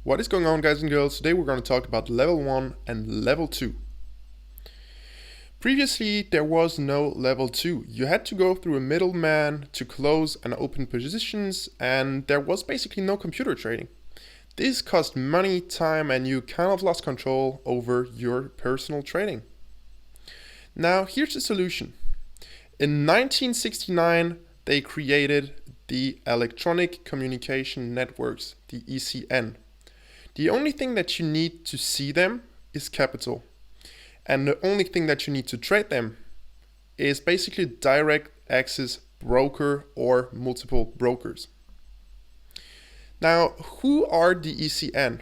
What is going on, guys and girls? Today we're going to talk about level 1 and level 2. Previously there was no level 2. You had to go through a middleman to close and open positions, and there was basically no computer trading. This cost money, time, and you kind of lost control over your personal trading. Now here's the solution. In 1969 they created the Electronic Communication Networks, the ECN. The only thing that you need to see them is capital. And the only thing that you need to trade them is basically direct access broker or multiple brokers. Now, who are the ECN?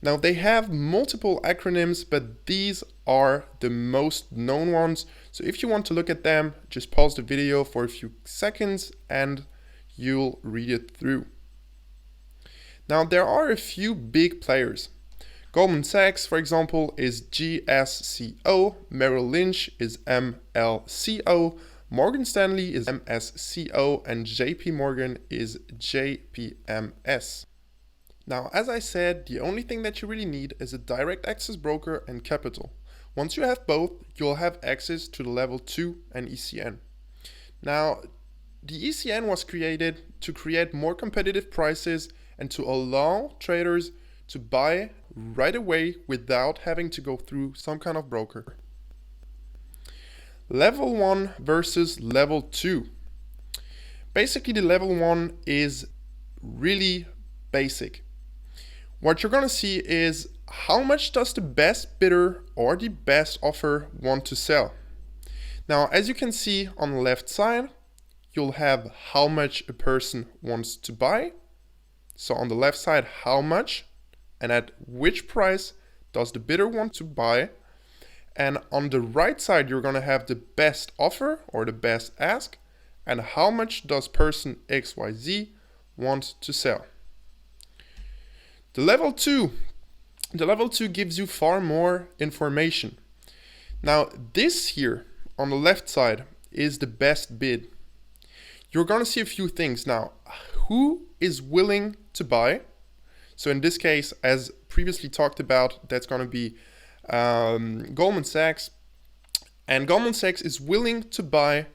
Now, they have multiple acronyms, but these are the most known ones. So if you want to look at them, just pause the video for a few seconds and you'll read it through. Now, there are a few big players. Goldman Sachs, for example, is GSCO, Merrill Lynch is MLCO, Morgan Stanley is MSCO, and JP Morgan is JPMS. Now, as I said, the only thing that you really need is a direct access broker and capital. Once you have both, you'll have access to the level 2 and ECN. Now, the ECN was created to create more competitive prices and to allow traders to buy right away without having to go through some kind of broker. Level 1 versus level 2. Basically, the level 1 is really basic. What you're going to see is how much does the best bidder or the best offer want to sell. Now, as you can see on the left side, you'll have how much a person wants to buy. So on the left side, how much and at which price does the bidder want to buy. And on the right side, you're going to have the best offer or the best ask and how much does person XYZ want to sell. The level 2 gives you far more information. Now this here on the left side is the best bid. You're going to see a few things. Now, who is willing to buy? So in this case, as previously talked about, that's going to be Goldman Sachs. And Goldman Sachs is willing to buy.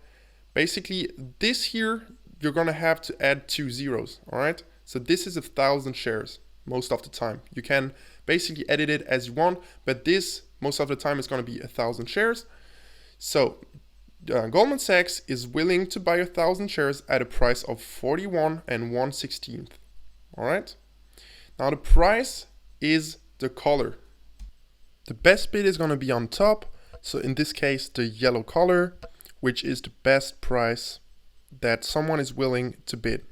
Basically, this here, you're going to have to add 2 zeros. All right. So this is 1,000 shares most of the time. You can basically edit it as you want, but this most of the time is going to be 1,000 shares. So Goldman Sachs is willing to buy 1,000 shares at a price of 41 and 1/16. All right. Now the price is the color. The best bid is going to be on top. So in this case, the yellow color, which is the best price that someone is willing to bid.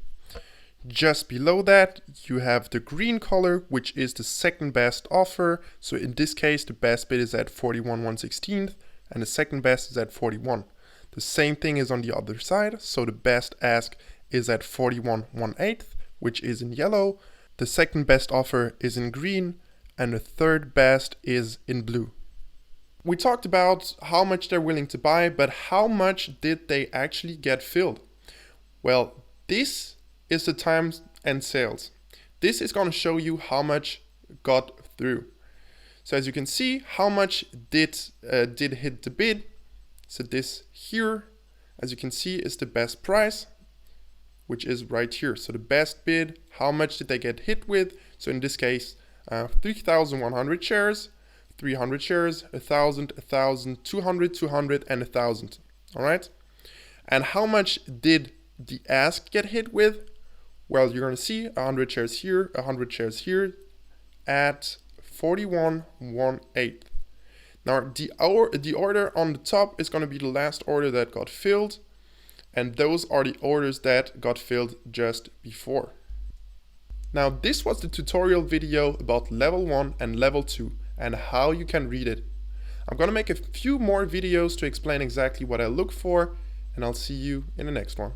Just below that, you have the green color, which is the second best offer. So in this case, the best bid is at 41 1/16 and the second best is at 41. The same thing is on the other side. So the best ask is at 41 1/8, which is in yellow. The second best offer is in green and the third best is in blue. We talked about how much they're willing to buy, but how much did they actually get filled? Well, this is the times and sales. This is going to show you how much got through. So as you can see, how much did hit the bid. So this here, as you can see, is the best price, which is right here. So the best bid, how much did they get hit with? So in this case, 3,100 shares, 300 shares, 1,000, 1,000, 200, 200, and 1,000. All right. And how much did the ask get hit with? Well, you're going to see 100 shares here, 100 shares here at 41 1/8. Now the order on the top is going to be the last order that got filled. And those are the orders that got filled just before. Now this was the tutorial video about level 1 and level 2 and how you can read it. I'm going to make a few more videos to explain exactly what I look for, and I'll see you in the next one.